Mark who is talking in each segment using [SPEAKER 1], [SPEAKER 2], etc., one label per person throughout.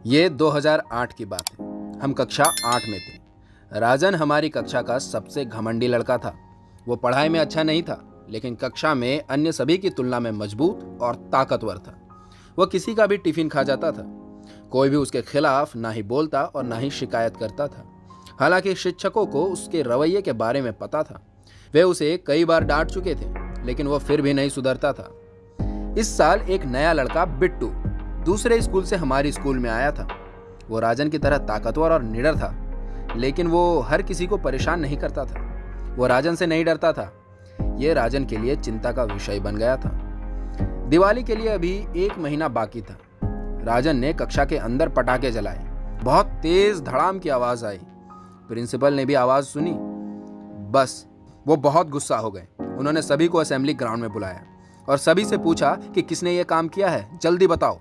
[SPEAKER 1] ये 2008 की बात है। हम कक्षा 8 में थे। राजन हमारी कक्षा का सबसे घमंडी लड़का था। वो पढ़ाई में अच्छा नहीं था, लेकिन कक्षा में अन्य सभी की तुलना में मजबूत और ताकतवर था। वह किसी का भी टिफिन खा जाता था। कोई भी उसके खिलाफ ना ही बोलता और ना ही शिकायत करता था। हालांकि शिक्षकों को उसके रवैये के बारे में पता था। वे उसे कई बार डांट चुके थे, लेकिन वह फिर भी नहीं सुधरता था। इस साल एक नया लड़का बिट्टू दूसरे स्कूल से हमारी स्कूल में आया था। वो राजन की तरह ताकतवर और निडर था, लेकिन वो हर किसी को परेशान नहीं करता था। वो राजन से नहीं डरता था। ये राजन के लिए चिंता का विषय बन गया था। दिवाली के लिए अभी 1 महीना बाकी था। राजन ने कक्षा के अंदर पटाखे जलाए। बहुत तेज धड़ाम की आवाज आई। प्रिंसिपल ने भी आवाज सुनी। बस वो बहुत गुस्सा हो गए। उन्होंने सभी को असेंबली ग्राउंड में बुलाया और सभी से पूछा कि किसने ये काम किया है, जल्दी बताओ।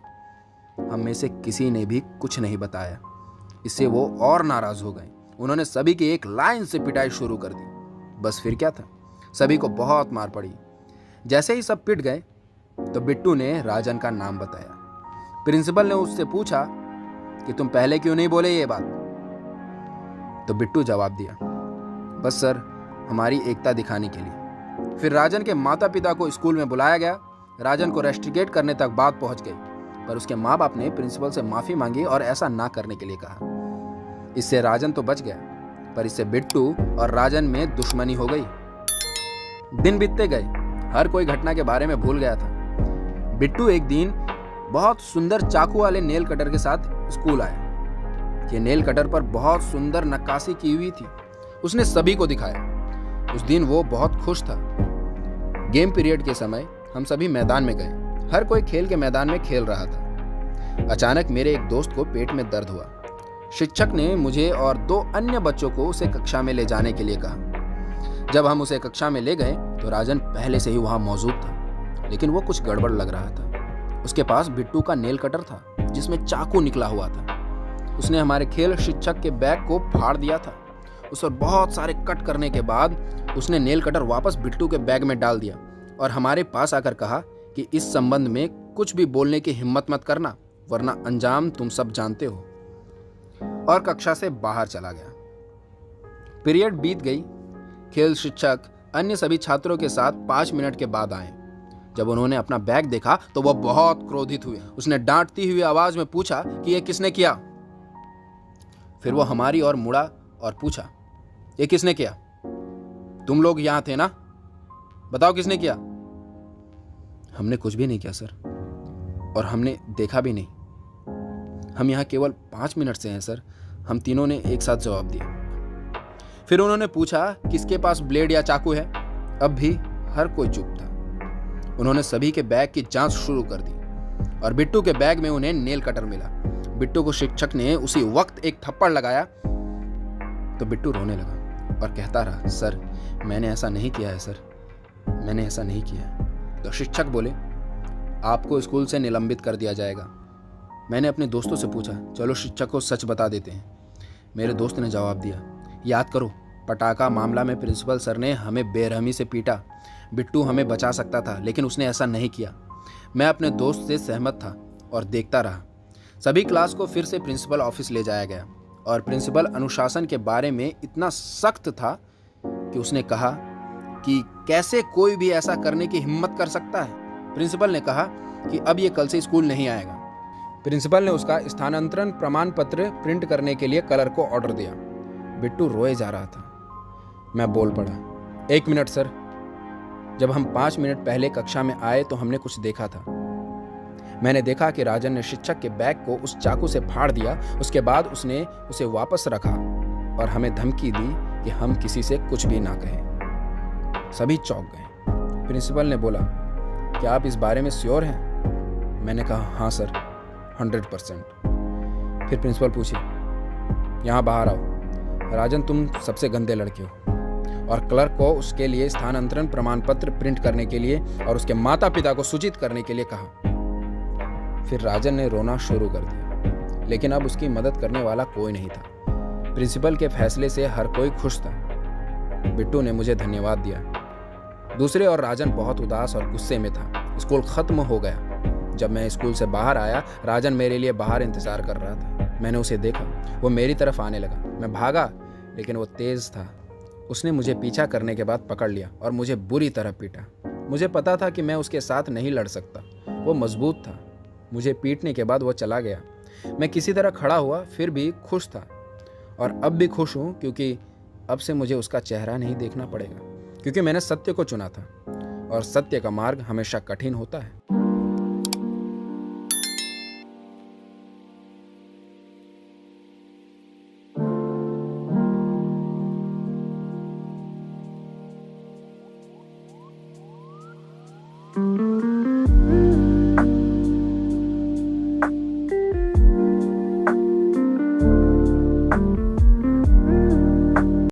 [SPEAKER 1] हम में से किसी ने भी कुछ नहीं बताया। इससे वो और नाराज हो गए। उन्होंने सभी की एक लाइन से पिटाई शुरू कर दी। बस फिर क्या था, सभी को बहुत मार पड़ी। जैसे ही सब पिट गए तो बिट्टू ने राजन का नाम बताया। प्रिंसिपल ने उससे पूछा कि तुम पहले क्यों नहीं बोले ये बात। तो बिट्टू जवाब दिया, बस सर, हमारी एकता दिखाने के लिए। फिर राजन के माता पिता को स्कूल में बुलाया गया। राजन को रेस्ट्रिकेट करने तक बात पहुंच गई, पर उसके माँ बाप ने प्रिंसिपल से माफी मांगी और ऐसा ना करने के लिए कहा। इससे राजन तो बच गया, पर इससे बिट्टू और राजन में दुश्मनी हो गई। दिन बीतते गए, हर कोई घटना के बारे में भूल गया था। बिट्टू एक दिन बहुत सुंदर चाकू वाले नेल कटर के साथ स्कूल आया। ये नेल कटर पर बहुत सुंदर नक्काशी की हुई थी। उसने सभी को दिखाया। उस दिन वो बहुत खुश था। गेम पीरियड के समय हम सभी मैदान में गए। हर कोई खेल के मैदान में खेल रहा था। अचानक मेरे एक दोस्त को पेट में दर्द हुआ। शिक्षक ने मुझे और 2 अन्य बच्चों को उसे कक्षा में ले जाने के लिए कहा। जब हम उसे कक्षा में ले गए तो राजन पहले से ही वहां मौजूद था, लेकिन वो कुछ गड़बड़ लग रहा था। उसके पास बिट्टू का नेल कटर था जिसमें चाकू निकला हुआ था। उसने हमारे खेल शिक्षक के बैग को फाड़ दिया था। उस पर बहुत सारे कट करने के बाद उसने नेल कटर वापस बिट्टू के बैग में डाल दिया और हमारे पास आकर कहा कि इस संबंध में कुछ भी बोलने की हिम्मत मत करना, वरना अंजाम तुम सब जानते हो। और कक्षा से बाहर चला गया। पीरियड बीत गई। खेल शिक्षक अन्य सभी छात्रों के साथ 5 मिनट के बाद आए। जब उन्होंने अपना बैग देखा तो वह बहुत क्रोधित हुए। उसने डांटती हुई आवाज में पूछा कि यह किसने किया। फिर वो हमारी ओर मुड़ा और पूछा, ये किसने किया? तुम लोग यहां थे ना? बताओ किसने किया? हमने कुछ भी नहीं किया सर, और हमने देखा भी नहीं। हम यहां केवल 5 मिनट से हैं सर, हम तीनों ने एक साथ जवाब दिया। फिर उन्होंने पूछा किसके पास ब्लेड या चाकू है। अब भी हर कोई चुप था। उन्होंने सभी के बैग की जांच शुरू कर दी और बिट्टू के बैग में उन्हें नेल कटर मिला। बिट्टू को शिक्षक ने उसी वक्त एक थप्पड़ लगाया तो बिट्टू रोने लगा और कहता रहा, सर मैंने ऐसा नहीं किया है सर, मैंने ऐसा नहीं किया है। तो शिक्षक बोले, आपको स्कूल से निलंबित कर दिया जाएगा। मैंने अपने दोस्तों से पूछा, चलो शिक्षक को सच बता देते हैं। मेरे दोस्त ने जवाब दिया, याद करो पटाखा मामला में प्रिंसिपल सर ने हमें बेरहमी से पीटा। बिट्टू हमें बचा सकता था, लेकिन उसने ऐसा नहीं किया। मैं अपने दोस्त से सहमत था और देखता रहा। सभी क्लास को फिर से प्रिंसिपल ऑफिस ले जाया गया और प्रिंसिपल अनुशासन के बारे में इतना सख्त था कि उसने कहा कि कैसे कोई भी ऐसा करने की हिम्मत कर सकता है। प्रिंसिपल ने कहा कि अब ये कल से स्कूल नहीं आएगा। प्रिंसिपल ने उसका स्थानांतरण प्रमाण पत्र प्रिंट करने के लिए कलर को ऑर्डर दिया। बिट्टू रोए जा रहा था। मैं बोल पड़ा, 1 मिनट सर, जब हम 5 मिनट पहले कक्षा में आए तो हमने कुछ देखा था। मैंने देखा कि राजन ने शिक्षक के बैग को उस चाकू से फाड़ दिया। उसके बाद उसने उसे वापस रखा और हमें धमकी दी कि हम किसी से कुछ भी ना कहें। सभी चौंक गए। प्रिंसिपल ने बोला, क्या आप इस बारे में श्योर हैं? मैंने कहा, हाँ सर, 100%। फिर प्रिंसिपल पूछी, यहाँ बाहर आओ। राजन, तुम सबसे गंदे लड़के हो। और क्लर्क को उसके लिए स्थानांतरण प्रमाण पत्र प्रिंट करने के लिए और उसके माता पिता को सूचित करने के लिए कहा। फिर राजन ने रोना शुरू कर दिया, लेकिन अब उसकी मदद करने वाला कोई नहीं था। प्रिंसिपल के फैसले से हर कोई खुश था। बिट्टू ने मुझे धन्यवाद दिया। दूसरे और राजन बहुत उदास और गुस्से में था। स्कूल खत्म हो गया। जब मैं स्कूल से बाहर आया, राजन मेरे लिए बाहर इंतजार कर रहा था। मैंने उसे देखा, वो मेरी तरफ आने लगा। मैं भागा, लेकिन वो तेज था। उसने मुझे पीछा करने के बाद पकड़ लिया और मुझे बुरी तरह पीटा। मुझे पता था कि मैं उसके साथ नहीं लड़ सकता, वो मजबूत था। मुझे पीटने के बाद वो चला गया। मैं किसी तरह खड़ा हुआ, फिर भी खुश था। और अब भी खुश हूँ, क्योंकि अब से मुझे उसका चेहरा नहीं देखना पड़ेगा, क्योंकि मैंने सत्य को चुना था और सत्य का मार्ग हमेशा कठिन होता है।